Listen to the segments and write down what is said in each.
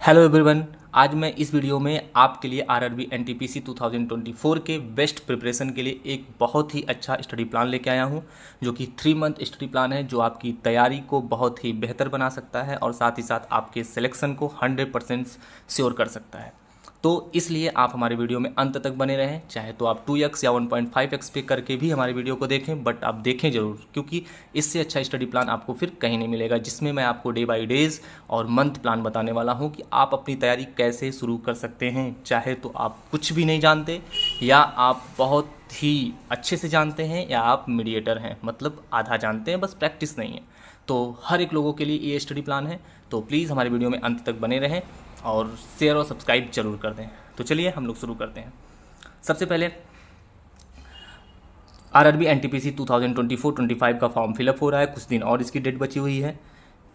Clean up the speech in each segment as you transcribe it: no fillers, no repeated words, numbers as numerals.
Hello everyone. आज मैं इस वीडियो में आपके लिए आरआरबी एनटीपीसी 2024 के बेस्ट प्रिपरेशन के लिए एक बहुत ही अच्छा स्टडी प्लान लेके आया हूं, जो कि 3 मंथ स्टडी प्लान है, जो आपकी तैयारी को बहुत ही बेहतर बना सकता है और साथ ही साथ आपके सिलेक्शन को 100% श्योर कर सकता है। तो इसलिए आप हमारे वीडियो में अंत तक बने रहें, चाहे तो आप 2x या 1.5x पे करके भी हमारे वीडियो को देखें, बट आप देखें ज़रूर, क्योंकि इससे अच्छा स्टडी प्लान आपको फिर कहीं नहीं मिलेगा, जिसमें मैं आपको डे बाय डेज और मंथ प्लान बताने वाला हूं कि आप अपनी तैयारी कैसे शुरू कर सकते हैं। चाहे तो आप कुछ भी नहीं जानते, या आप बहुत ही अच्छे से जानते हैं, या आप मीडिएटर हैं, मतलब आधा जानते हैं, बस प्रैक्टिस नहीं है। तो हर एक लोगों के लिए ये स्टडी प्लान है। तो प्लीज़ हमारे वीडियो में अंत तक बने रहें और शेयर और सब्सक्राइब जरूर कर दें। तो चलिए हम लोग शुरू करते हैं। सबसे पहले आरआरबी एनटीपीसी 2024-25 का फॉर्म फिलअप हो रहा है, कुछ दिन और इसकी डेट बची हुई है।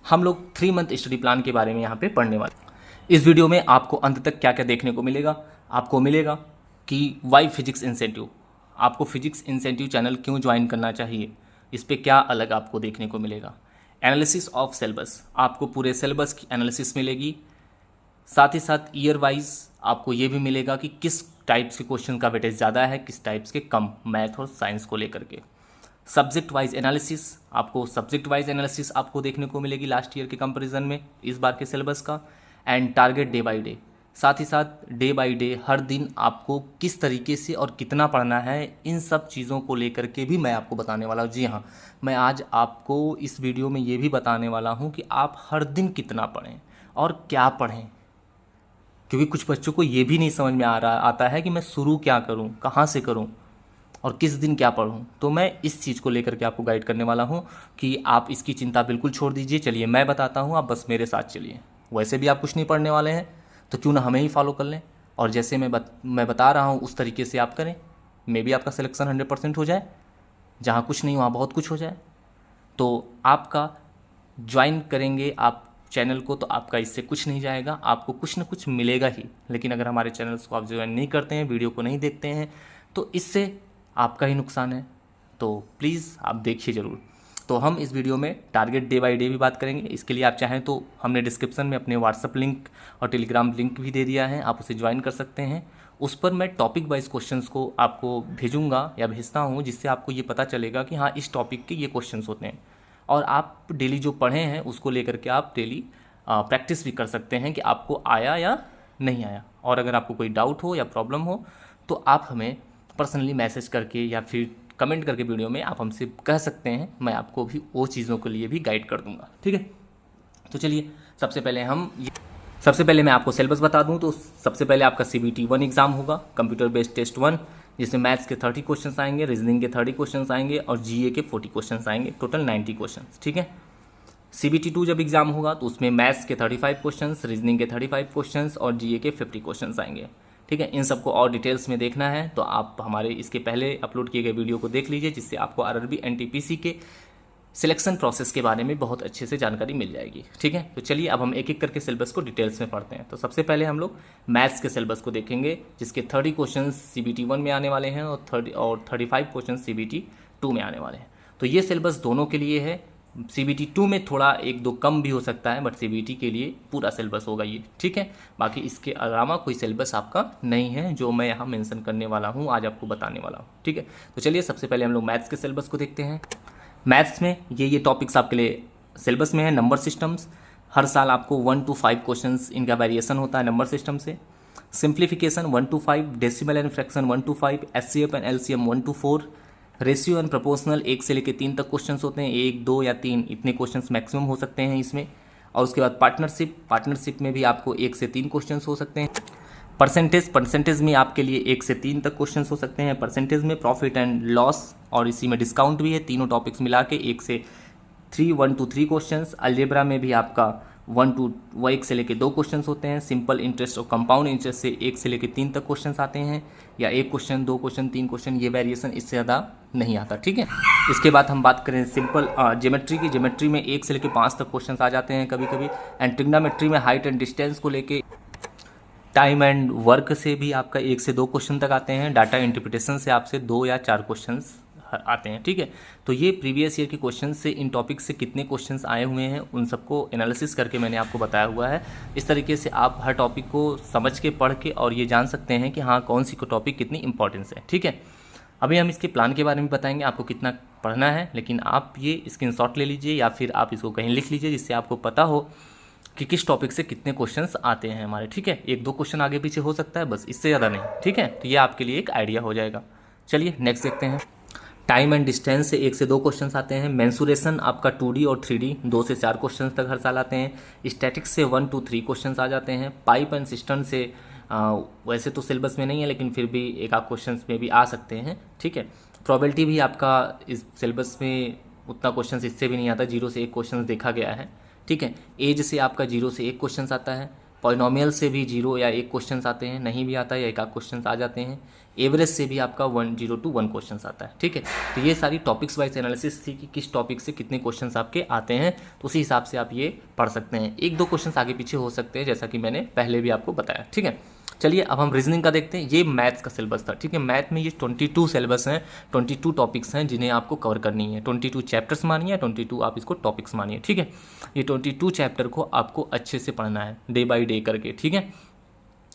हम लोग 3 मंथ स्टडी प्लान के बारे में यहाँ पे पढ़ने वाले। इस वीडियो में आपको अंत तक क्या क्या देखने को मिलेगा। आपको मिलेगा कि वाई फिजिक्स इंसेंटिव, आपको फिजिक्स इंसेंटिव चैनल क्यों ज्वाइन करना चाहिए, इस पर क्या अलग आपको देखने को मिलेगा। एनालिसिस ऑफ सिलेबस, आपको पूरे सिलेबस की एनालिसिस मिलेगी। साथ ही साथ ईयर वाइज आपको ये भी मिलेगा कि किस टाइप्स के क्वेश्चन का वेटेज ज़्यादा है, किस टाइप्स के कम, मैथ और साइंस को लेकर के। सब्जेक्ट वाइज एनालिसिस, आपको सब्जेक्ट वाइज एनालिसिस आपको देखने को मिलेगी लास्ट ईयर के कंपैरिजन में इस बार के सिलेबस का। And target day by day, साथ ही साथ डे बाय डे हर दिन आपको किस तरीके से और कितना पढ़ना है, इन सब चीज़ों को लेकर के भी मैं आपको बताने वाला हूँ। जी हाँ, मैं आज आपको इस वीडियो में ये भी बताने वाला हूँ कि आप हर दिन कितना पढ़ें और क्या पढ़ें, क्योंकि कुछ बच्चों को ये भी नहीं समझ में आता है कि मैं शुरू क्या करूं, कहाँ से करूं और किस दिन क्या पढूं। तो मैं इस चीज़ को लेकर के आपको गाइड करने वाला हूं कि आप इसकी चिंता बिल्कुल छोड़ दीजिए। चलिए मैं बताता हूं, आप बस मेरे साथ चलिए। वैसे भी आप कुछ नहीं पढ़ने वाले हैं, तो क्यों ना हमें ही फॉलो कर लें, और जैसे मैं बता रहा हूँ उस तरीके से आप करें। मे भी आपका सिलेक्शन 100% हो जाए, जहाँ कुछ नहीं वहाँ बहुत कुछ हो जाए। तो आपका ज्वाइन करेंगे आप चैनल को, तो आपका इससे कुछ नहीं जाएगा, आपको कुछ ना कुछ मिलेगा ही। लेकिन अगर हमारे चैनल्स को आप ज्वाइन नहीं करते हैं, वीडियो को नहीं देखते हैं, तो इससे आपका ही नुकसान है। तो प्लीज़ आप देखिए ज़रूर। तो हम इस वीडियो में टारगेट डे बाय डे भी बात करेंगे। इसके लिए आप चाहें तो हमने डिस्क्रिप्शन में अपने व्हाट्सअप लिंक और टेलीग्राम लिंक भी दे दिया है, आप उसे ज्वाइन कर सकते हैं। उस पर मैं टॉपिक वाइज क्वेश्चंस को आपको भेजूंगा या भेजता हूँ, जिससे आपको ये पता चलेगा कि हाँ, इस टॉपिक के ये क्वेश्चंस होते हैं, और आप डेली जो पढ़े हैं उसको लेकर के आप डेली प्रैक्टिस भी कर सकते हैं कि आपको आया या नहीं आया। और अगर आपको कोई डाउट हो या प्रॉब्लम हो, तो आप हमें पर्सनली मैसेज करके या फिर कमेंट करके वीडियो में आप हमसे कह सकते हैं। मैं आपको भी वो चीज़ों के लिए भी गाइड कर दूंगा, ठीक है। तो चलिए सबसे पहले मैं आपको सिलेबस बता दूं। तो सबसे पहले आपका CBT 1 एग्ज़ाम होगा, कंप्यूटर बेस्ड टेस्ट 1, जिसमें मैथ्स के 30 क्वेश्चंस आएंगे, रीजनिंग के 30 क्वेश्चंस आएंगे और GA के 40 क्वेश्चंस आएंगे, टोटल 90 क्वेश्चंस, ठीक है। CBT 2 जब एग्जाम होगा तो उसमें मैथ्स के 35 क्वेश्चंस, रीजनिंग के 35 क्वेश्चंस और GA के 50 क्वेश्चंस आएंगे, ठीक है। इन सबको और डिटेल्स में देखना है तो आप हमारे इसके पहले अपलोड किए गए वीडियो को देख लीजिए, जिससे आपको आरआरबी एनटीपीसी के सिलेक्शन प्रोसेस के बारे में बहुत अच्छे से जानकारी मिल जाएगी, ठीक है। तो चलिए अब हम एक एक करके सिलेबस को डिटेल्स में पढ़ते हैं। तो सबसे पहले हम लोग मैथ्स के सिलेबस को देखेंगे, जिसके 30 क्वेश्चन CBT 1 में आने वाले हैं और 35 क्वेश्चन CBT 2 में आने वाले हैं। तो ये सिलेबस दोनों के लिए है। CBT 2 में थोड़ा 1-2 कम भी हो सकता है, बट CBT के लिए पूरा सिलेबस होगा ये, ठीक है। बाकी इसके अलावा कोई सिलेबस आपका नहीं है जो मैं यहाँ मेंशन करने वाला हूँ, आज आपको बताने वाला हूँ, ठीक है। तो चलिए सबसे पहले हम लोग मैथ्स के सिलेबस को देखते हैं। मैथ्स में ये टॉपिक्स आपके लिए सिलेबस में है। नंबर सिस्टम्स, हर साल आपको 1 to 5 क्वेश्चंस इनका वेरिएशन होता है नंबर सिस्टम से। Simplification 1 to 5, decimal and fraction 1 to 5, SCF and LCM 1 to 4, ratio and proportional 1 से लेकर 3 तक क्वेश्चंस होते हैं, 1, 2 या 3 इतने क्वेश्चंस मैक्सिमम हो सकते हैं इसमें। और उसके बाद पार्टनरशिप में भी आपको 1 से 3 क्वेश्चंस हो सकते हैं। परसेंटेज में आपके लिए 1 से 3 तक क्वेश्चंस हो सकते हैं। परसेंटेज में प्रॉफिट एंड लॉस और इसी में डिस्काउंट भी है, तीनों टॉपिक्स मिला के 1 to 3 क्वेश्चंस। अलजेब्रा में भी आपका 1 से लेकर 2 क्वेश्चंस होते हैं। सिंपल इंटरेस्ट और कंपाउंड इंटरेस्ट से 1 से लेकर 3 तक क्वेश्चंस आते हैं, या 1 क्वेश्चन, 2 क्वेश्चन, 3 क्वेश्चन, ये वेरिएशन इससे ज़्यादा नहीं आता, ठीक है। इसके बाद हम बात करें सिंपल ज्योमेट्री की। ज्योमेट्री में 1 से लेकर 5 तक क्वेश्चंस आ जाते हैं कभी कभी। एंड ट्रिग्नोमेट्री में हाइट एंड डिस्टेंस को लेके, टाइम एंड वर्क से भी आपका 1 से 2 क्वेश्चन तक आते हैं। डाटा इंटरप्रिटेशन से आपसे 2 या 4 क्वेश्चंस आते हैं, ठीक है। तो ये प्रीवियस ईयर के क्वेश्चन से इन टॉपिक से कितने क्वेश्चंस आए हुए हैं उन सबको एनालिसिस करके मैंने आपको बताया हुआ है। इस तरीके से आप हर टॉपिक को समझ के पढ़ के और ये जान सकते हैं कि हाँ कौन सी टॉपिक कितनी इंपॉर्टेंस है, ठीक है। अभी हम इसके प्लान के बारे में बताएंगे आपको कितना पढ़ना है, लेकिन आप ये स्क्रीनशॉट ले लीजिए या फिर आप इसको कहीं लिख लीजिए जिससे आपको पता हो कि किस टॉपिक से कितने क्वेश्चंस आते हैं हमारे, ठीक है। 1-2 क्वेश्चन आगे पीछे हो सकता है, बस इससे ज़्यादा नहीं, ठीक है। तो ये आपके लिए एक आइडिया हो जाएगा। चलिए नेक्स्ट देखते हैं। टाइम एंड डिस्टेंस से 1 से 2 क्वेश्चंस आते हैं। मेंसुरेशन आपका 2D और 3D 2 से 4 क्वेश्चंस तक हर साल आते हैं। स्टैटिक्स से 1 to 3 क्वेश्चंस आ जाते हैं। पाइप एंड सिस्टम से वैसे तो सिलेबस में नहीं है लेकिन फिर भी एक आध क्वेश्चंस में भी आ सकते हैं, ठीक है। प्रोबेबिलिटी भी आपका इस सिलेबस में उतना क्वेश्चंस इससे भी नहीं आता, 0 से 1 क्वेश्चन देखा गया है, ठीक है। एज से आपका 0 से 1 क्वेश्चन आता है। पॉलिनोमियल से भी 0 या 1 क्वेश्चन आते हैं, नहीं भी आता है या एक आध क्वेश्चन आ जाते हैं। एवरेज से भी आपका 0 to 1 क्वेश्चन आता है, ठीक है। तो ये सारी टॉपिक्स वाइज एनालिसिस थी कि किस टॉपिक से कितने क्वेश्चंस आपके आते हैं, तो उसी हिसाब से आप ये पढ़ सकते हैं। 1-2 क्वेश्चंस आगे पीछे हो सकते हैं जैसा कि मैंने पहले भी आपको बताया, ठीक है। चलिए अब हम रीजनिंग का देखते हैं। ये मैथ्स का सिलेबस था, ठीक है। मैथ में ये 22 सिलेबस हैं, 22 टॉपिक्स हैं जिन्हें आपको कवर करनी है। 22 चैप्टर्स मानिए, 22 आप इसको टॉपिक्स मानिए, ठीक है। ये 22 चैप्टर को आपको अच्छे से पढ़ना है डे बाय डे करके, ठीक है।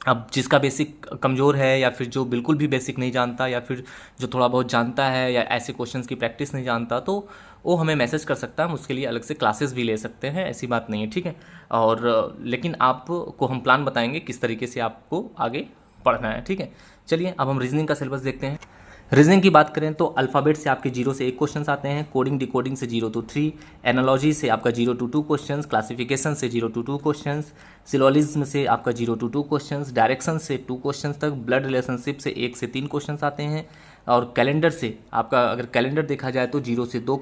अब जिसका बेसिक कमज़ोर है या फिर जो बिल्कुल भी बेसिक नहीं जानता या फिर जो थोड़ा बहुत जानता है या ऐसे क्वेश्चंस की प्रैक्टिस नहीं जानता, तो वो हमें मैसेज कर सकता है, हम उसके लिए अलग से क्लासेस भी ले सकते हैं, ऐसी बात नहीं है, ठीक है। और लेकिन आपको हम प्लान बताएंगे किस तरीके से आपको आगे पढ़ना है, ठीक है। चलिए अब हम रीजनिंग का सिलेबस देखते हैं। रीजनिंग की बात करें तो अल्फ़ाबेट से आपके 0 से 1 क्वेश्चन आते हैं। कोडिंग डिकोडिंग से 0 to 3, एनालॉजी से आपका 0 to 2 क्वेश्चन, क्लासिफिकेशन से 0 to 2 क्वेश्चन, सिलोजिज्म से आपका 0 to 2 क्वेश्चन, डायरेक्शन से 2 क्वेश्चन तक, ब्लड रिलेशनशिप से 1 से 3 क्वेश्चन आते हैं। और कैलेंडर से आपका अगर कैलेंडर देखा जाए तो 0 से 2,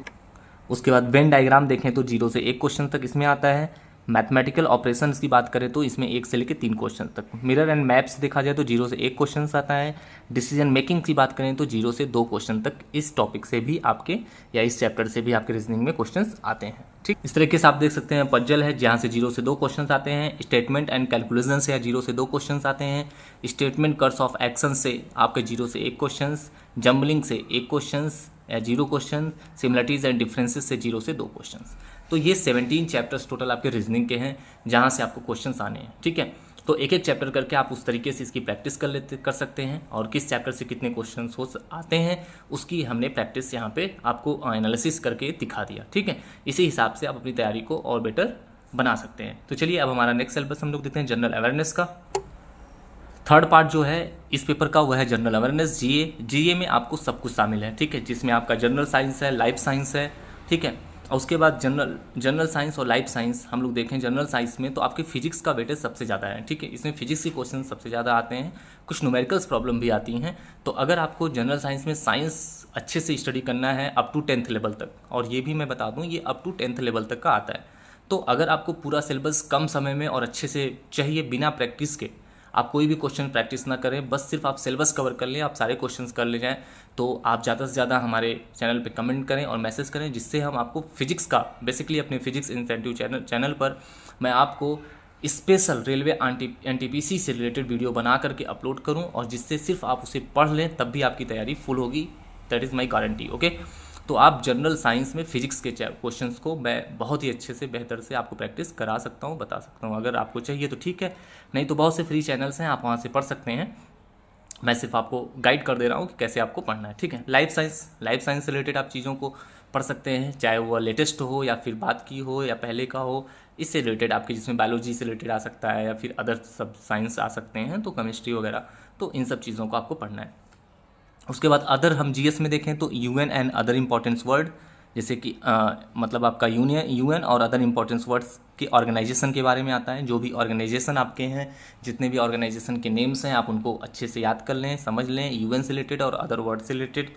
उसके बाद वेन डायग्राम देखें तो 0 से 1 क्वेश्चन तक इसमें आता है। मैथमेटिकल ऑपरेशंस की बात करें तो इसमें 1 से लेकर 3 क्वेश्चन तक। मिरर एंड मैप्स देखा जाए तो 0 से 1 क्वेश्चन आता है। डिसीजन मेकिंग की बात करें तो 0 से 2 क्वेश्चन तक इस टॉपिक से भी आपके या इस चैप्टर से भी आपके रीजनिंग में क्वेश्चंस आते हैं, ठीक। इस तरीके से आप देख सकते हैं पजल है जहाँ से 0 से 2 क्वेश्चन आते हैं। स्टेटमेंट एंड कैलकुलेशन से 0 से 2 क्वेश्चन आते हैं। स्टेटमेंट कर्स ऑफ एक्शन से आपके 0 से 1 क्वेश्चन, जम्बलिंग से 1 क्वेश्चन या 0 क्वेश्चन, सिमिलरिटीज एंड डिफरेंसेस से 0 से 2 क्वेश्चन। तो ये 17 चैप्टर्स टोटल आपके रीजनिंग के हैं जहाँ से आपको क्वेश्चंस आने हैं, ठीक है। तो एक एक चैप्टर करके आप उस तरीके से इसकी प्रैक्टिस कर सकते हैं और किस चैप्टर से कितने क्वेश्चंस हो आते हैं उसकी हमने प्रैक्टिस यहाँ पे आपको एनालिसिस करके दिखा दिया, ठीक है। इसी हिसाब से आप अपनी तैयारी को और बेटर बना सकते हैं। तो चलिए अब हमारा नेक्स्ट सिलेबस हम लोग देखते हैं जनरल अवेयरनेस का। थर्ड पार्ट जो है इस पेपर का वह है जनरल अवेयरनेस, जीए में आपको सब कुछ शामिल है, ठीक है। जिसमें आपका जनरल साइंस है, लाइफ साइंस है, ठीक है। और उसके बाद जनरल साइंस और लाइफ साइंस हम लोग देखें। जनरल साइंस में तो आपके फिजिक्स का वेटेज सबसे ज़्यादा है, ठीक है। इसमें फिजिक्स के क्वेश्चन सबसे ज़्यादा आते हैं, कुछ न्यूमेरिकल्स प्रॉब्लम भी आती हैं। तो अगर आपको जनरल साइंस में साइंस अच्छे से स्टडी करना है अप टू 10th लेवल तक, और ये भी मैं बता दूँ ये अप टू 10th लेवल तक का आता है, तो अगर आपको पूरा सिलेबस कम समय में और अच्छे से चाहिए बिना प्रैक्टिस के, आप कोई भी क्वेश्चन प्रैक्टिस ना करें, बस सिर्फ आप सिलेबस कवर कर लें, आप सारे क्वेश्चंस कर ले जाएं, तो आप ज़्यादा से ज़्यादा हमारे चैनल पे कमेंट करें और मैसेज करें, जिससे हम आपको फिजिक्स का बेसिकली अपने फिजिक्स इंसेंटिव चैनल पर मैं आपको स्पेशल रेलवे NTPC से रिलेटेड वीडियो बना करके अपलोड करूं, और जिससे सिर्फ आप उसे पढ़ लें तब भी आपकी तैयारी फुल होगी। That is my guarantee, okay. तो आप जनरल साइंस में फिजिक्स के क्वेश्चंस को मैं बहुत ही अच्छे से बेहतर से आपको प्रैक्टिस करा सकता हूँ, बता सकता हूँ। अगर आपको चाहिए तो ठीक है, नहीं तो बहुत से फ्री चैनल्स हैं, आप वहाँ से पढ़ सकते हैं। मैं सिर्फ आपको गाइड कर दे रहा हूँ कि कैसे आपको पढ़ना है, ठीक है। लाइफ साइंस से रिलेटेड आप चीज़ों को पढ़ सकते हैं, चाहे वो लेटेस्ट हो या फिर बात की हो या पहले का हो, इससे रिलेटेड आपके जिसमें बायोलॉजी से रिलेटेड आ सकता है या फिर अदर सब साइंस आ सकते हैं, तो केमिस्ट्री वगैरह, तो इन सब चीज़ों को आपको पढ़ना है। उसके बाद अदर हम जीएस में देखें तो UN and other importance word, जैसे कि मतलब आपका यूएन और अदर इम्पोर्टेंस वर्ड्स के ऑर्गेनाइजेशन के बारे में आता है। जो भी ऑर्गेनाइजेशन आपके हैं, जितने भी ऑर्गेनाइजेशन के नेम्स हैं, आप उनको अच्छे से याद कर लें, समझ लें, यूएन से रिलेटेड और अदर वर्ड से रिलेटेड।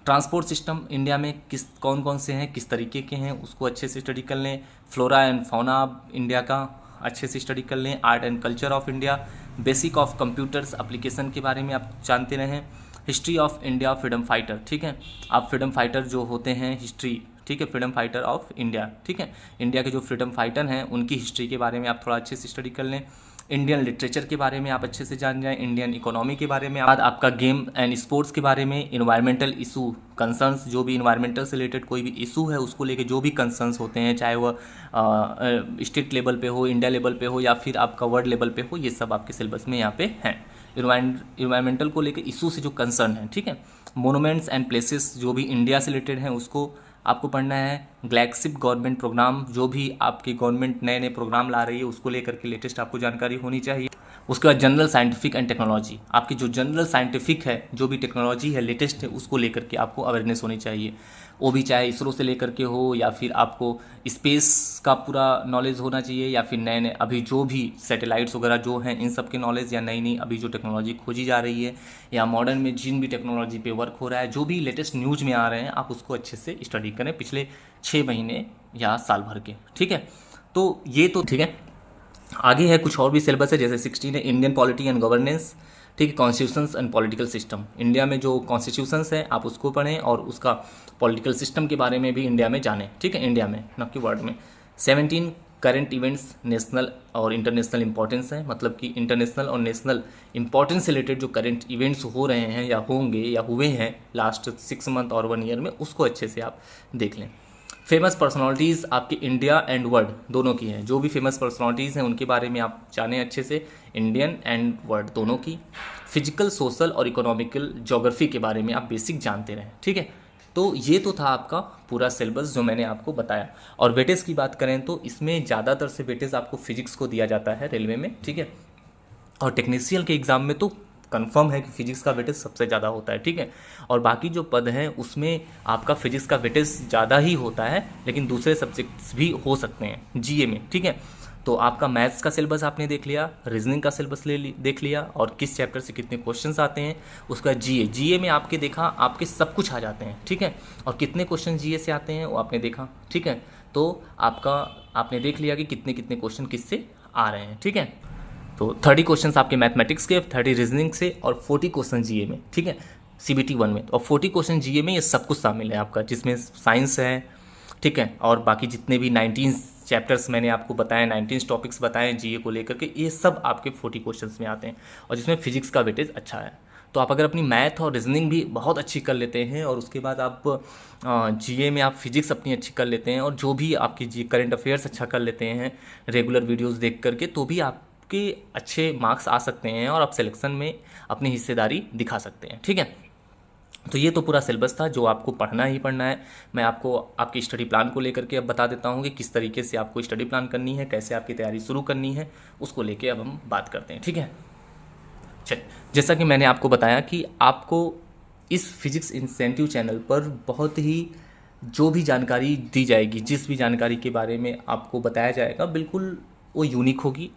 ट्रांसपोर्ट सिस्टम इंडिया में कौन कौन से हैं, किस तरीके के हैं, उसको अच्छे से स्टडी कर लें। फ्लोरा एंड फौना इंडिया का अच्छे से स्टडी कर लें। Art and culture of India, basic of computers application के बारे में आप जानते रहें। History of India, freedom fighter, ठीक है। आप फ्रीडम फाइटर जो होते हैं हिस्ट्री, ठीक है, फ्रीडम फाइटर ऑफ इंडिया, ठीक है, इंडिया के जो फ्रीडम फाइटर हैं उनकी हिस्ट्री के बारे में आप थोड़ा अच्छे से स्टडी कर लें। इंडियन लिटरेचर के बारे में आप अच्छे से जान जाएं, इंडियन इकोनॉमी के बारे में, बाद आपका गेम एंड स्पोर्ट्स के बारे में, इन्वायरमेंटल इशू कंसर्न्स, जो भी इन्वायरमेंटल से रिलेटेड कोई भी इशू है उसको लेके जो भी कंसर्न्स होते हैं, चाहे वह स्टेट लेवल पे हो, इंडिया लेवल पे हो या फिर आपका वर्ल्ड लेवल पे हो, ये सब आपके सिलेबस में यहाँ पे हैं। इन्वायरमेंटल को लेकर इशू से जो कंसर्न है, ठीक है। मोनूमेंट्स एंड प्लेसेस जो भी इंडिया से रिलेटेड हैं उसको आपको पढ़ना है। ग्लैक्सिप गवर्नमेंट प्रोग्राम, जो भी आपकी गवर्नमेंट नए नए प्रोग्राम ला रही है उसको लेकर के लेटेस्ट आपको जानकारी होनी चाहिए। उसके बाद जनरल साइंटिफिक एंड टेक्नोलॉजी, आपकी जो जनरल साइंटिफिक है, जो भी टेक्नोलॉजी है लेटेस्ट है, उसको लेकर के आपको अवेयरनेस होनी चाहिए। वो भी चाहे इसरो से लेकर के हो या फिर आपको स्पेस का पूरा नॉलेज होना चाहिए, या फिर नए नए अभी जो भी सैटेलाइट्स वगैरह जो हैं इन सब के नॉलेज, या नई नई अभी जो टेक्नोलॉजी खोजी जा रही है, या मॉडर्न में जिन भी टेक्नोलॉजी पे वर्क हो रहा है, जो भी लेटेस्ट न्यूज़ में आ रहे हैं, आप उसको अच्छे से स्टडी करें पिछले 6 महीने या साल भर के, ठीक है। तो ये तो ठीक है। आगे है कुछ और भी सिलेबस है, जैसे 16 है इंडियन पॉलिटी एंड गवर्नेंस, ठीक है। Constitutions and political system, India में जो कॉन्स्टिट्यूशंस है आप उसको पढ़ें और उसका पॉलिटिकल सिस्टम के बारे में भी इंडिया में जानें, ठीक है, इंडिया में न कि वर्ल्ड में। 17 करंट इवेंट्स नेशनल और इंटरनेशनल इंपॉर्टेंस है, मतलब कि इंटरनेशनल और नेशनल इंपॉर्टेंस से रिलेटेड जो करंट इवेंट्स हो रहे हैं या होंगे या हुए हैं लास्ट 6 मंथ और 1 ईयर में, उसको अच्छे से आप देख लें। फेमस पर्सनालिटीज़ आपके इंडिया एंड वर्ल्ड दोनों की हैं, जो भी फेमस पर्सनालिटीज़ हैं उनके बारे में आप जानें अच्छे से, इंडियन एंड वर्ल्ड दोनों की। फिजिकल, सोशल और इकोनॉमिकल ज्योग्राफी के बारे में आप बेसिक जानते रहें, ठीक है। तो ये तो था आपका पूरा सिलेबस जो मैंने आपको बताया। और वेटेज की बात करें तो इसमें ज़्यादातर से वेटेज आपको फिजिक्स को दिया जाता है रेलवे में, ठीक है। और टेक्नीशियन के एग्ज़ाम में तो कंफर्म है कि फिजिक्स का वेटेज सबसे ज़्यादा होता है, ठीक है। और बाकी जो पद हैं उसमें आपका फिजिक्स का वेटेज ज़्यादा ही होता है, लेकिन दूसरे सब्जेक्ट्स भी हो सकते हैं जीए में, ठीक है। तो आपका मैथ्स का सिलेबस आपने देख लिया, रीजनिंग का सिलेबस देख लिया, और किस चैप्टर से कितने क्वेश्चंस आते हैं। उसका जीए में आपके देखा, आपके सब कुछ आ जाते हैं, ठीक है। और कितने क्वेश्चन जीए से आते हैं वो आपने देखा, ठीक है। तो आपने देख लिया कि कितने कितने क्वेश्चन किससे आ रहे हैं, ठीक है। तो 30 क्वेश्चन आपके मैथमेटिक्स के, 30 रीजनिंग से और 40 क्वेश्चन जीए में, ठीक है, CBT 1 में। और 40 क्वेश्चन जीए में ये सब कुछ शामिल है आपका, जिसमें साइंस है, ठीक है। और बाकी जितने भी 19 चैप्टर्स मैंने आपको बताए, 19 टॉपिक्स बताए जीए को लेकर के, ये सब आपके 40 क्वेश्चंस में आते हैं। और जिसमें फिजिक्स का वेटेज अच्छा है। तो आप अगर अपनी मैथ और रीजनिंग भी बहुत अच्छी कर लेते हैं और उसके बाद आप जीए में आप फिजिक्स अपनी अच्छी कर लेते हैं, और जो भी आपकी जी करंट अफेयर्स अच्छा कर लेते हैं रेगुलर वीडियोज़ देख करके, तो भी आपके अच्छे मार्क्स आ सकते हैं और आप सिलेक्शन में अपनी हिस्सेदारी दिखा सकते हैं, ठीक है। तो ये तो पूरा सिलेबस था जो आपको पढ़ना ही पढ़ना है। मैं आपको आपकी स्टडी प्लान को लेकर के अब बता देता हूँ कि किस तरीके से आपको स्टडी प्लान करनी है, कैसे आपकी तैयारी शुरू करनी है, उसको लेके अब हम बात करते हैं, ठीक है। चल, जैसा कि मैंने आपको बताया कि आपको इस फिजिक्स इंसेंटिव चैनल पर बहुत ही जो भी जानकारी दी जाएगी, जिस भी जानकारी के बारे में आपको बताया जाएगा, बिल्कुल वो यूनिक होगी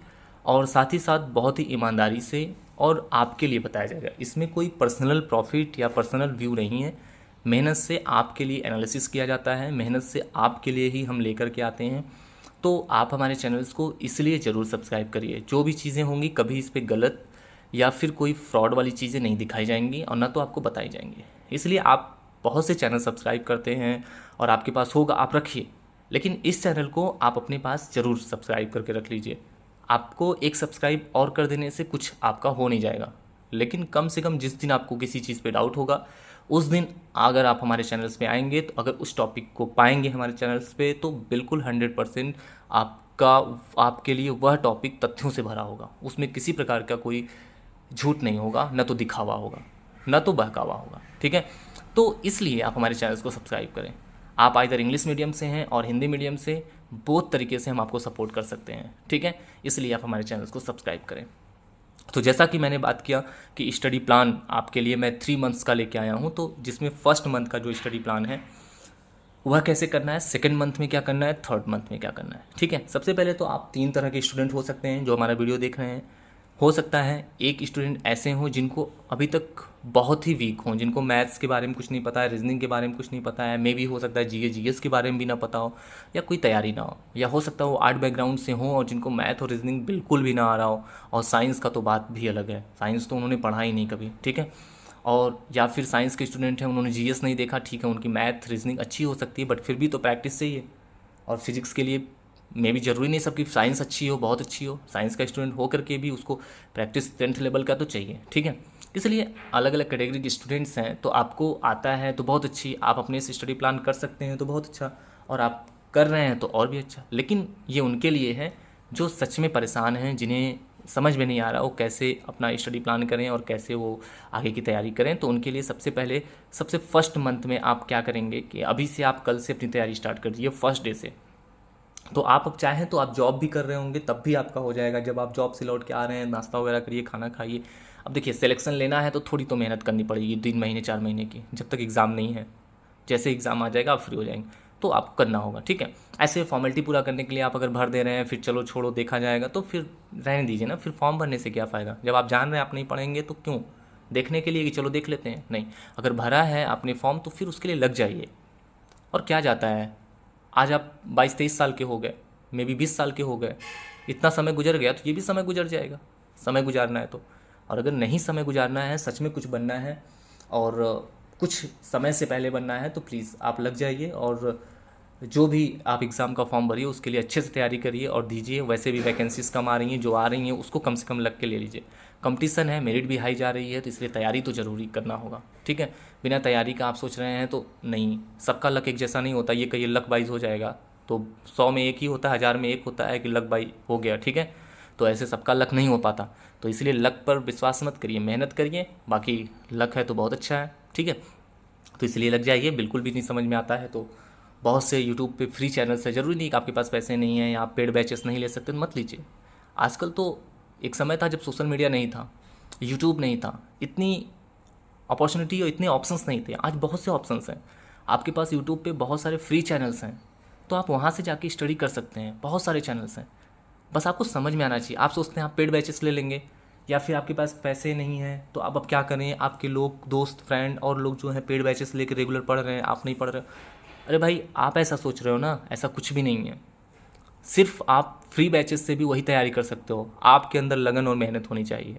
और साथ ही साथ बहुत ही ईमानदारी से और आपके लिए बताया जाएगा। इसमें कोई पर्सनल प्रॉफिट या पर्सनल व्यू नहीं है। मेहनत से आपके लिए एनालिसिस किया जाता है, मेहनत से आपके लिए ही हम लेकर के आते हैं। तो आप हमारे चैनल्स को इसलिए ज़रूर सब्सक्राइब करिए। जो भी चीज़ें होंगी कभी इस पर गलत या फिर कोई फ्रॉड वाली चीज़ें नहीं दिखाई जाएंगी और ना तो आपको बताई जाएंगी। इसलिए आप बहुत से चैनल सब्सक्राइब करते हैं और आपके पास होगा, आप रखिए, लेकिन इस चैनल को आप अपने पास ज़रूर सब्सक्राइब करके रख लीजिए। आपको एक सब्सक्राइब और कर देने से कुछ आपका हो नहीं जाएगा, लेकिन कम से कम जिस दिन आपको किसी चीज़ पे डाउट होगा उस दिन अगर आप हमारे चैनल्स पे आएंगे, तो अगर उस टॉपिक को पाएंगे हमारे चैनल्स पे, तो बिल्कुल 100% आपके लिए वह टॉपिक तथ्यों से भरा होगा। उसमें किसी प्रकार का कोई झूठ नहीं होगा, न तो दिखावा होगा, न तो बहकावा होगा, ठीक है। तो इसलिए आप हमारे चैनल्स को सब्सक्राइब करें। आप आइदर इंग्लिश मीडियम से हैं और हिंदी मीडियम से, बहुत तरीके से हम आपको सपोर्ट कर सकते हैं, ठीक है। इसलिए आप हमारे चैनल्स को सब्सक्राइब करें। तो जैसा कि मैंने बात किया कि स्टडी प्लान आपके लिए मैं 3 मंथ्स का लेके आया हूँ, तो जिसमें फर्स्ट मंथ का जो स्टडी प्लान है वह कैसे करना है, सेकंड मंथ में क्या करना है, थर्ड मंथ में क्या करना है, ठीक है। सबसे पहले तो आप 3 तरह के स्टूडेंट हो सकते हैं जो हमारा वीडियो देख रहे हैं। हो सकता है एक स्टूडेंट ऐसे हों जिनको अभी तक बहुत ही वीक हों, जिनको मैथ्स के बारे में कुछ नहीं पता है, रीजनिंग के बारे में कुछ नहीं पता है, मे भी हो सकता है जीएस के बारे में भी ना पता हो या कोई तैयारी ना हो, या हो सकता है वो आर्ट बैकग्राउंड से हों और जिनको मैथ और रीजनिंग बिल्कुल भी ना आ रहा हो। और साइंस का तो बात भी अलग है, साइंस तो उन्होंने पढ़ा ही नहीं कभी, ठीक है। और या फिर साइंस के स्टूडेंट हैं, उन्होंने जीएस नहीं देखा, ठीक है, उनकी मैथ रीजनिंग अच्छी हो सकती है बट फिर भी तो प्रैक्टिस चाहिए। और फिजिक्स के लिए मे भी ज़रूरी नहीं सबकी साइंस अच्छी हो, बहुत अच्छी हो। साइंस का स्टूडेंट हो करके भी उसको प्रैक्टिस 10th लेवल का तो चाहिए, ठीक है। इसलिए अलग अलग कैटेगरी के स्टूडेंट्स हैं, तो आपको आता है तो बहुत अच्छी, आप अपने से स्टडी प्लान कर सकते हैं तो बहुत अच्छा, और आप कर रहे हैं तो और भी अच्छा। लेकिन ये उनके लिए है जो सच में परेशान हैं, जिन्हें समझ में नहीं आ रहा वो कैसे अपना स्टडी प्लान करें और कैसे वो आगे की तैयारी करें। तो उनके लिए सबसे पहले सबसे फर्स्ट मंथ में आप क्या करेंगे कि अभी से आप कल से अपनी तैयारी स्टार्ट कर दीजिए, फर्स्ट डे से। तो आप अब चाहें तो आप जॉब भी कर रहे होंगे तब भी आपका हो जाएगा। जब आप जॉब से लौट के आ रहे हैं, नाश्ता वगैरह करिए, खाना खाइए। अब देखिए, सिलेक्शन लेना है तो थोड़ी तो मेहनत करनी पड़ेगी, 3 महीने 4 महीने की, जब तक एग्ज़ाम नहीं है। जैसे एग्ज़ाम आ जाएगा आप फ्री हो जाएंगे, तो आपको करना होगा, ठीक है। ऐसे फॉर्मेलिटी पूरा करने के लिए आप अगर भर दे रहे हैं, फिर चलो छोड़ो देखा जाएगा, तो फिर रहने दीजिए ना। फिर फॉर्म भरने से क्या फ़ायदा, जब आप जान रहे हैं आप नहीं पढ़ेंगे तो क्यों देखने के लिए कि चलो देख लेते हैं। नहीं, अगर भरा है आपने फॉर्म तो फिर उसके लिए लग जाइए। और क्या जाता है, आज आप 22-23 साल के हो गए, मे बी 20 साल के हो गए, इतना समय गुजर गया तो ये भी समय गुजर जाएगा, समय गुजारना है तो। और अगर नहीं समय गुजारना है, सच में कुछ बनना है और कुछ समय से पहले बनना है, तो प्लीज़ आप लग जाइए और जो भी आप एग्ज़ाम का फॉर्म भरिए उसके लिए अच्छे से तैयारी करिए और दीजिए। वैसे भी वैकेंसीज़ कम आ रही हैं, जो आ रही हैं उसको कम से कम लग के ले लीजिए। कंपटीशन है, मेरिट भी हाई जा रही है, तो इसलिए तैयारी तो ज़रूरी करना होगा, ठीक है। बिना तैयारी का आप सोच रहे हैं तो नहीं, सबका लक एक जैसा नहीं होता। ये कहिए लक वाइज हो जाएगा तो 100 में एक ही होता है, 1000 में एक होता है कि लक वाइज हो गया, ठीक है। तो ऐसे सबका लक नहीं हो पाता, तो इसलिए लक पर विश्वास मत करिए, मेहनत करिए। बाकी लक है तो बहुत अच्छा है, ठीक है। तो इसलिए लग जाइए। बिल्कुल भी नहीं समझ में आता है तो बहुत से यूट्यूब पे फ्री चैनल्स है, ज़रूरी नहीं कि आपके पास पैसे नहीं हैं या आप पेड बैचेस नहीं ले सकते तो मत लीजिए। आजकल तो एक समय था जब सोशल मीडिया नहीं था, यूट्यूब नहीं था, इतनी अपॉर्चुनिटी और इतने ऑप्शंस नहीं थे। आज बहुत से ऑप्शंस हैं आपके पास, यूट्यूब पे बहुत सारे फ्री चैनल्स हैं, तो आप वहाँ से जाके स्टडी कर सकते हैं। बहुत सारे चैनल्स हैं, बस आपको समझ में आना चाहिए। आप सोचते हैं आप पेड बैचेस ले लेंगे या फिर आपके पास पैसे नहीं हैं, तो आप अब क्या करें, आपके लोग दोस्त फ्रेंड और लोग जो हैं पेड बैचेस लेकर रेगुलर पढ़ रहे हैं, आप नहीं पढ़ रहे। अरे भाई, आप ऐसा सोच रहे हो ना, ऐसा कुछ भी नहीं है। सिर्फ आप फ्री बैचेस से भी वही तैयारी कर सकते हो, आपके अंदर लगन और मेहनत होनी चाहिए।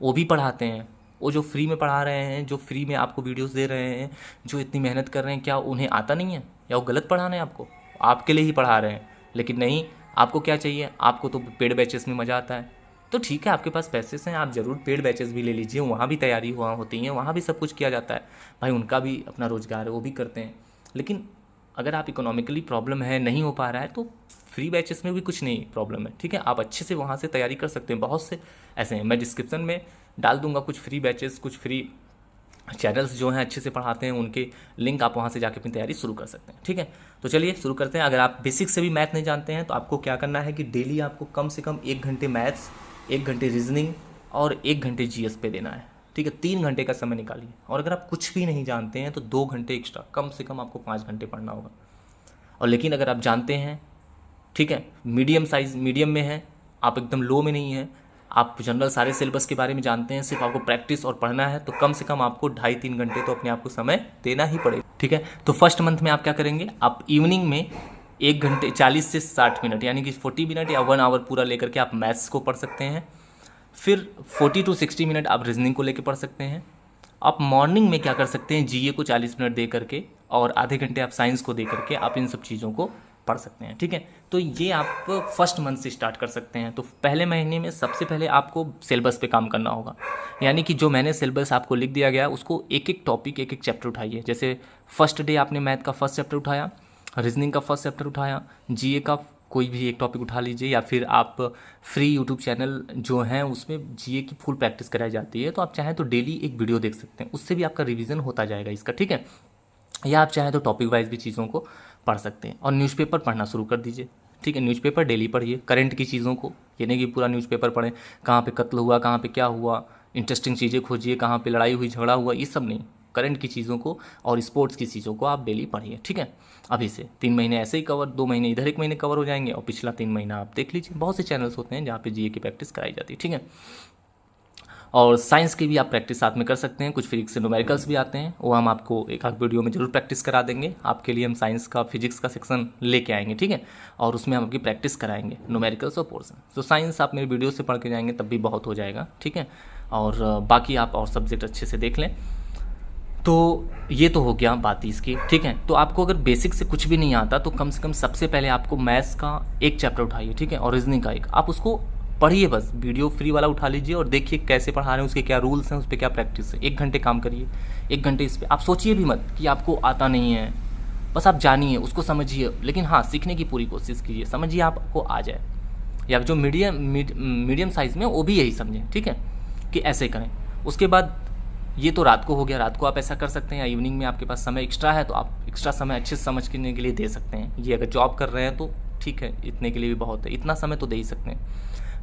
वो भी पढ़ाते हैं, वो जो फ्री में पढ़ा रहे हैं, जो फ्री में आपको वीडियोस दे रहे हैं, जो इतनी मेहनत कर रहे हैं, क्या उन्हें आता नहीं है या वो गलत पढ़ा रहे हैं आपको? आपके लिए ही पढ़ा रहे हैं। लेकिन नहीं, आपको क्या चाहिए, आपको तो पेड बैचेस में मज़ा आता है। तो ठीक है, आपके पास पैसे हैं, आप ज़रूर पेड बैचेस भी ले लीजिए, वहाँ भी तैयारी हुआ होती है, वहाँ भी सब कुछ किया जाता है। भाई उनका भी अपना रोज़गार है, वो भी करते हैं। लेकिन अगर आप इकोनॉमिकली प्रॉब्लम है, नहीं हो पा रहा है, तो फ्री बैचेस में भी कुछ नहीं प्रॉब्लम है, ठीक है। आप अच्छे से वहाँ से तैयारी कर सकते हैं। बहुत से ऐसे हैं, मैं डिस्क्रिप्शन में डाल दूंगा कुछ फ्री बैचेस, कुछ फ्री चैनल्स जो हैं अच्छे से पढ़ाते हैं, उनके लिंक आप वहाँ से जाके अपनी तैयारी शुरू कर सकते हैं, ठीक है। तो चलिए शुरू करते हैं। अगर आप बेसिक से भी मैथ नहीं जानते हैं तो आपको क्या करना है कि डेली आपको कम से कम 1 घंटे मैथ्स, 1 घंटे रीजनिंग और 1 घंटे जीएस पे देना है, ठीक है। 3 घंटे का समय निकालिए। और अगर आप कुछ भी नहीं जानते हैं तो 2 घंटे एक्स्ट्रा, कम से कम आपको 5 घंटे पढ़ना होगा। और लेकिन अगर आप जानते हैं, ठीक है, मीडियम साइज, मीडियम में है, आप एकदम लो में नहीं है, आप जनरल सारे सिलेबस के बारे में जानते हैं, सिर्फ आपको प्रैक्टिस और पढ़ना है, तो कम से कम आपको 2.5-3 घंटे तो अपने आप को समय देना ही पड़ेगा, ठीक है। तो फर्स्ट मंथ में आप क्या करेंगे, आप इवनिंग में 1 घंटे 40 से 60 मिनट यानी कि 40 मिनट या 1 आवर पूरा लेकर के आप मैथ्स को पढ़ सकते हैं। फिर 40 to 60 मिनट आप रीजनिंग को लेकर पढ़ सकते हैं। आप मॉर्निंग में क्या कर सकते हैं, जीए को 40 मिनट दे करके और आधे घंटे आप साइंस को दे करके आप इन सब चीज़ों को पढ़ सकते हैं, ठीक है। तो ये आप फर्स्ट मंथ से स्टार्ट कर सकते हैं। तो पहले महीने में सबसे पहले आपको सिलेबस पे काम करना होगा, यानी कि जो मैंने सिलेबस आपको लिख दिया गया उसको एक एक टॉपिक, एक एक चैप्टर उठाइए। जैसे फर्स्ट डे आपने मैथ का फर्स्ट चैप्टर उठाया, रीजनिंग का फर्स्ट चैप्टर उठाया, जीए का कोई भी एक टॉपिक उठा लीजिए, या फिर आप फ्री यूट्यूब चैनल जो हैं उसमें जीए की फुल प्रैक्टिस कराई जाती है, तो आप चाहें तो डेली एक वीडियो देख सकते हैं, उससे भी आपका रिवीजन होता जाएगा इसका, ठीक है। या आप चाहें तो टॉपिक वाइज भी चीज़ों को पढ़ सकते हैं। और न्यूज़पेपर पढ़ना शुरू कर दीजिए, ठीक है। न्यूज़पेपर डेली पढ़िए, करंट की चीज़ों को, ये नहीं कि पूरा न्यूज़पेपर पढ़ें, कहाँ पे कत्ल हुआ, कहाँ पे क्या हुआ, इंटरेस्टिंग चीज़ें खोजिए, कहाँ पे लड़ाई हुई, झगड़ा हुआ, ये सब नहीं। करंट की चीज़ों को और स्पोर्ट्स की चीज़ों को आप डेली पढ़िए, ठीक है। अभी से 3 महीने ऐसे ही कवर, 2 महीने इधर, 1 महीने कवर हो जाएंगे, और पिछला 3 महीना आप देख लीजिए। बहुत से चैनल्स होते हैं जहाँ पे जीए की प्रैक्टिस कराई जाती है, ठीक है। और साइंस की भी आप प्रैक्टिस साथ में कर सकते हैं। कुछ फिजिक्स से न्यूमेरिकल्स भी आते हैं, वो हम आपको एक आध वीडियो में जरूर प्रैक्टिस करा देंगे। आपके लिए हम साइंस का फिजिक्स का सेक्शन लेके आएंगे, ठीक है, और उसमें हम आपकी प्रैक्टिस कराएंगे न्यूमेरिकल्स और पोर्शन। तो साइंस आप मेरे वीडियो से पढ़ के जाएंगे तब भी बहुत हो जाएगा, ठीक है। और बाकी आप और सब्जेक्ट अच्छे से देख लें। तो ये तो हो गया बात इसकी, ठीक है। तो आपको अगर बेसिक से कुछ भी नहीं आता तो कम से कम सबसे पहले आपको मैथ्स का एक चैप्टर उठाइए, ठीक है, और रीजनिंग का एक, आप उसको पढ़िए, बस वीडियो फ्री वाला उठा लीजिए और देखिए कैसे पढ़ा रहे हैं, उसके क्या रूल्स हैं, उस पर क्या प्रैक्टिस है। 1 घंटे काम करिए, 1 घंटे इस पर आप सोचिए भी मत कि आपको आता नहीं है, बस आप जानिए, उसको समझिए, लेकिन हाँ सीखने की पूरी कोशिश कीजिए, समझिए आपको आ जाए। या जो मीडियम साइज़ में वो भी यही समझें, ठीक है, कि ऐसे करें। उसके बाद ये तो रात को हो गया, रात को आप ऐसा कर सकते हैं, या इवनिंग में आपके पास समय एक्स्ट्रा है तो आप एक्स्ट्रा समय अच्छे से समझने के लिए दे सकते हैं। ये अगर जॉब कर रहे हैं तो ठीक है, इतने के लिए भी बहुत है, इतना समय तो दे ही सकते हैं।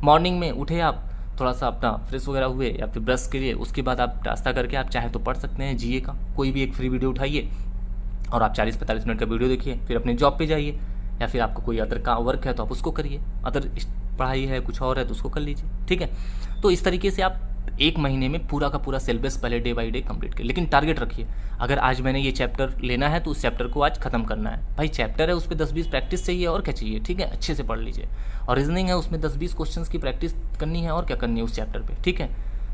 मॉर्निंग में उठे आप, थोड़ा सा अपना फ्रेश वगैरह हुए या फिर ब्रश करिए, उसके बाद आप नाश्ता करके आप चाहे तो पढ़ सकते हैं जीए का कोई भी एक फ्री वीडियो उठाइए और आप 40-45 मिनट का वीडियो देखिए, फिर अपने जॉब पे जाइए, या फिर आपको कोई अदर का वर्क है तो आप उसको करिए, अदर पढ़ाई है कुछ और है तो उसको कर लीजिए, ठीक है। तो इस तरीके से आप 1 महीने में पूरा का पूरा सिलेबस पहले डे बाई डे कंप्लीट करिए। लेकिन टारगेट रखिए, अगर आज मैंने ये चैप्टर लेना है तो उस चैप्टर को आज खत्म करना है। भाई चैप्टर है, उस पर 10-20 प्रैक्टिस चाहिए और क्या चाहिए, ठीक है, अच्छे से पढ़ लीजिए। और रीजनिंग है, उसमें 10-20 क्वेश्चंस की प्रैक्टिस करनी है और क्या करनी है उस चैप्टर पे, ठीक है।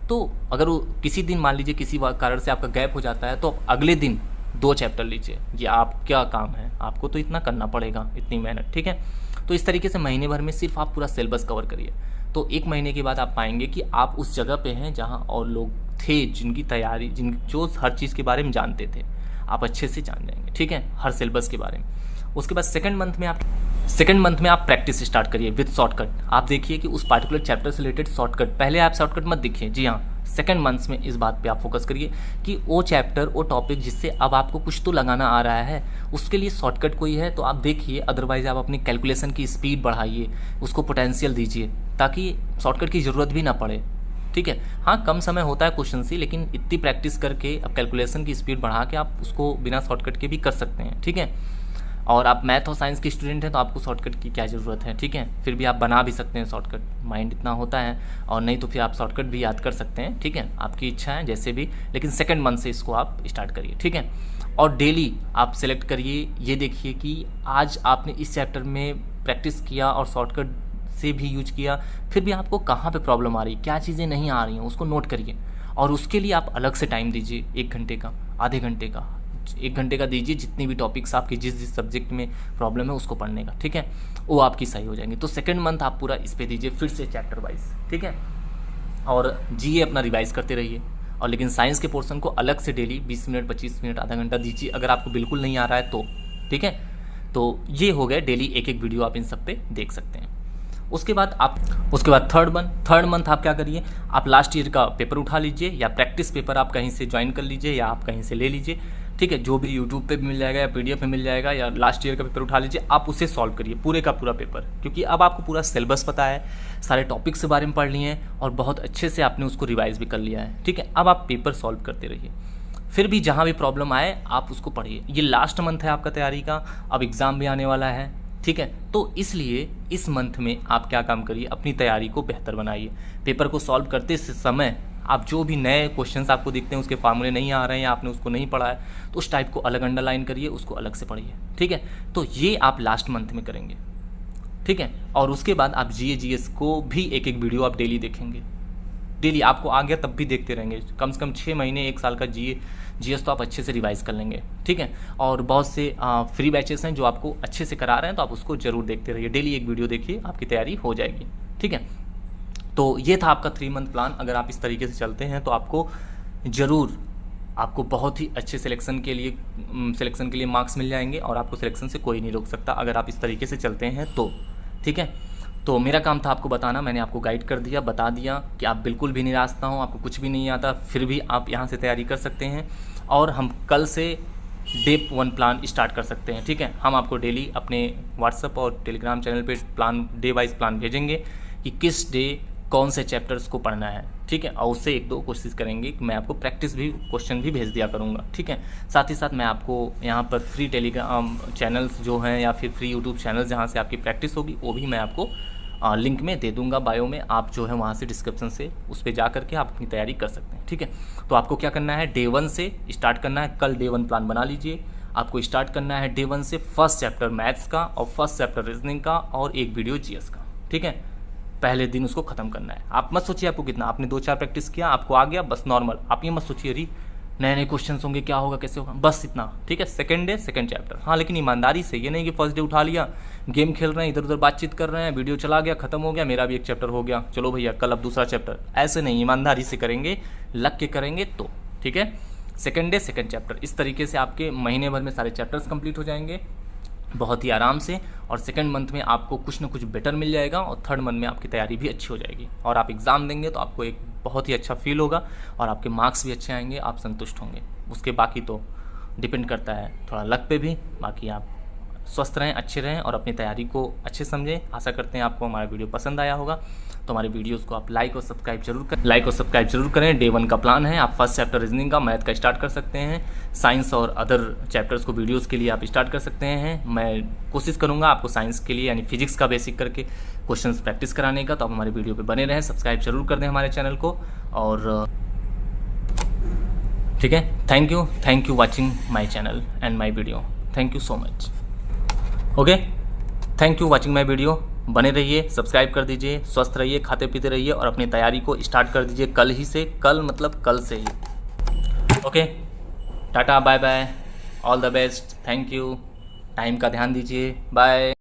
तो अगर वो किसी दिन मान लीजिए किसी कारण से आपका गैप हो जाता है तो आप अगले दिन 2 चैप्टर लीजिए, ये आप क्या काम है, आपको तो इतना करना पड़ेगा, इतनी मेहनत, ठीक है। तो इस तरीके से महीने भर में सिर्फ आप पूरा सिलेबस कवर करिए, तो 1 महीने के बाद आप पाएंगे कि आप उस जगह पे हैं जहां और लोग थे जिनकी तैयारी, जो हर चीज़ के बारे में जानते थे, आप अच्छे से जान जाएंगे, ठीक है, हर सिलेबस के बारे में। उसके बाद सेकंड मंथ में आप प्रैक्टिस स्टार्ट करिए विद शॉर्टकट। आप देखिए कि उस पार्टिकुलर चैप्टर से रिलेटेड शॉर्टकट, पहले आप शॉर्टकट मत देखिए, जी हाँ, सेकंड मंथ्स में इस बात पे आप फोकस करिए कि वो चैप्टर, वो टॉपिक जिससे अब आपको कुछ तो लगाना आ रहा है, उसके लिए शॉर्टकट कोई है तो आप देखिए, अदरवाइज आप अपनी कैलकुलेशन की स्पीड बढ़ाइए, उसको पोटेंशियल दीजिए ताकि शॉर्टकट की ज़रूरत भी ना पड़े, ठीक है। हाँ कम समय होता है क्वेश्चन से, लेकिन इतनी प्रैक्टिस करके अब कैलकुलेशन की स्पीड बढ़ा के आप उसको बिना शॉर्टकट के भी कर सकते हैं, ठीक है। और आप मैथ और साइंस के स्टूडेंट हैं तो आपको शॉर्टकट की क्या ज़रूरत है, ठीक है, फिर भी आप बना भी सकते हैं शॉर्टकट, माइंड इतना होता है, और नहीं तो फिर आप शॉर्टकट भी याद कर सकते हैं, ठीक है, आपकी इच्छा है जैसे भी, लेकिन सेकंड मंथ से इसको आप स्टार्ट करिए, ठीक है। और डेली आप सेलेक्ट करिए, ये देखिए कि आज आपने इस चैप्टर में प्रैक्टिस किया और शॉर्टकट से भी यूज किया, फिर भी आपको कहाँ पे प्रॉब्लम आ रही है, क्या चीज़ें नहीं आ रही हैं, उसको नोट करिए और उसके लिए आप अलग से टाइम दीजिए, 1 घंटे का, आधे घंटे का, 1 घंटे का दीजिए, जितनी भी टॉपिक्स आपकी जिस सब्जेक्ट में प्रॉब्लम है उसको पढ़ने का, ठीक है, वो आपकी सही हो जाएंगे। तो सेकंड मंथ आप पूरा इस पे दीजिए फिर से चैप्टर वाइज, ठीक है, और जीए अपना रिवाइज करते रहिए। और लेकिन साइंस के पोर्शन को अलग से डेली 20 मिनट, 25 मिनट, आधा घंटा दीजिए, अगर आपको बिल्कुल नहीं आ रहा है तो, ठीक है। तो ये हो गया, डेली एक वीडियो आप इन सब पे देख सकते हैं। उसके बाद थर्ड मंथ आप क्या करिए, आप लास्ट ईयर का पेपर उठा लीजिए, या प्रैक्टिस पेपर आप कहीं से ज्वाइन कर लीजिए, या आप कहीं से ले लीजिए, ठीक है, जो भी यूट्यूब पे भी मिल जाएगा या PDF में मिल जाएगा, या लास्ट ईयर का पेपर उठा लीजिए, आप उसे सॉल्व करिए पूरे का पूरा पेपर, क्योंकि अब आपको पूरा सिलेबस पता है, सारे टॉपिक्स के बारे में पढ़ लिए हैं और बहुत अच्छे से आपने उसको रिवाइज भी कर लिया है, ठीक है। अब आप पेपर सॉल्व करते रहिए, फिर भी जहाँ भी प्रॉब्लम आए आप उसको पढ़िए। ये लास्ट मंथ है आपका तैयारी का, अब एग्ज़ाम भी आने वाला है, ठीक है। तो इसलिए इस मंथ में आप क्या काम करिए, अपनी तैयारी को बेहतर बनाइए। पेपर को सॉल्व करते समय आप जो भी नए क्वेश्चंस आपको दिखते हैं, उसके फार्मूले नहीं आ रहे हैं या आपने उसको नहीं पढ़ा है, तो उस टाइप को अलग अंडरलाइन करिए, उसको अलग से पढ़िए, ठीक है। तो ये आप लास्ट मंथ में करेंगे, ठीक है। और उसके बाद आप GS को भी एक वीडियो आप डेली देखेंगे, डेली आपको आ गया तब भी देखते रहेंगे, कम से कम 6 महीने 1 साल का GS तो आप अच्छे से रिवाइज कर लेंगे, ठीक है। और बहुत से फ्री बैचेस हैं जो आपको अच्छे से करा रहे हैं, तो आप उसको जरूर देखते रहिए, डेली एक वीडियो देखिए, आपकी तैयारी हो जाएगी, ठीक है। तो ये था आपका 3 मंथ प्लान। अगर आप इस तरीके से चलते हैं तो आपको बहुत ही अच्छे सिलेक्शन के लिए मार्क्स मिल जाएंगे, और आपको सिलेक्शन से कोई नहीं रोक सकता अगर आप इस तरीके से चलते हैं तो, ठीक है। तो मेरा काम था आपको बताना, मैंने आपको गाइड कर दिया, बता दिया कि आप बिल्कुल भी निराश ना हो, आपको कुछ भी नहीं आता फिर भी आप यहाँ से तैयारी कर सकते हैं, और हम कल से डे 1 प्लान स्टार्ट कर सकते हैं, ठीक है। हम आपको डेली अपने व्हाट्सएप और टेलीग्राम चैनल पे प्लान, डे वाइज प्लान भेजेंगे कि किस डे कौन से चैप्टर्स को पढ़ना है, ठीक है। और उससे 1-2 कोशिश करेंगे कि मैं आपको प्रैक्टिस भी क्वेश्चन भी भेज दिया करूँगा, ठीक है। साथ ही साथ मैं आपको यहाँ पर फ्री टेलीग्राम चैनल्स जो हैं या फिर फ्री यूट्यूब चैनल्स जहाँ से आपकी प्रैक्टिस होगी, वो भी मैं आपको लिंक में दे दूंगा बायो में, आप जो है वहाँ से डिस्क्रिप्शन से उस पर जा करके आप अपनी तैयारी कर सकते हैं, ठीक है। तो आपको क्या करना है, डे 1 से स्टार्ट करना है, कल डे 1 प्लान बना लीजिए। आपको स्टार्ट करना है डे 1 से फर्स्ट चैप्टर मैथ्स का और फर्स्ट चैप्टर रीजनिंग का और एक वीडियो GS का, ठीक है। पहले दिन उसको खत्म करना है। आप मत सोचिए आपको कितना, आपने 2-4 प्रैक्टिस किया, आपको आ गया, बस नॉर्मल। आप ये मत सोचिए अरे नए नए क्वेश्चन होंगे, क्या होगा कैसे होगा, बस इतना, ठीक है। Second day second chapter. हाँ लेकिन ईमानदारी से, ये नहीं कि फर्स्ट डे उठा लिया, गेम खेल रहे हैं, इधर उधर बातचीत कर रहे हैं, वीडियो चला गया, खत्म हो गया, मेरा भी एक चैप्टर हो गया, चलो भैया कल अब दूसरा चैप्टर, ऐसे नहीं, ईमानदारी से करेंगे, लग के करेंगे तो, ठीक है। सेकंड डे सेकंड चैप्टर, इस तरीके से आपके महीने भर में सारे चैप्टर्स कंप्लीट हो जाएंगे बहुत ही आराम से, और सेकंड मंथ में आपको कुछ ना कुछ बेटर मिल जाएगा, और थर्ड मंथ में आपकी तैयारी भी अच्छी हो जाएगी, और आप एग्ज़ाम देंगे तो आपको एक बहुत ही अच्छा फील होगा, और आपके मार्क्स भी अच्छे आएंगे, आप संतुष्ट होंगे। उसके बाकी तो डिपेंड करता है थोड़ा लक पे भी। बाकी आप स्वस्थ रहें, अच्छे रहें, और अपनी तैयारी को अच्छे समझें। आशा करते हैं आपको हमारा वीडियो पसंद आया होगा, तो हमारे वीडियोस को आप लाइक और सब्सक्राइब जरूर करें। डे 1 का प्लान है, आप फर्स्ट चैप्टर रीजनिंग का, मैथ का स्टार्ट कर सकते हैं, साइंस और अदर चैप्टर्स को वीडियोस के लिए आप स्टार्ट कर सकते हैं। मैं कोशिश करूंगा आपको साइंस के लिए यानी फिजिक्स का बेसिक करके क्वेश्चंस प्रैक्टिस कराने का, तो आप हमारे वीडियो पे बने रहें, सब्सक्राइब जरूर कर दें हमारे चैनल को, और ठीक है। Thank you watching my channel and my video, thank you so much. Okay, thank you watching my video. बने रहिए, सब्सक्राइब कर दीजिए, स्वस्थ रहिए, खाते पीते रहिए, और अपनी तैयारी को स्टार्ट कर दीजिए कल ही से, कल मतलब कल से ही। Okay, tata, bye bye, all the best, thank you, time का ध्यान दीजिए, बाय।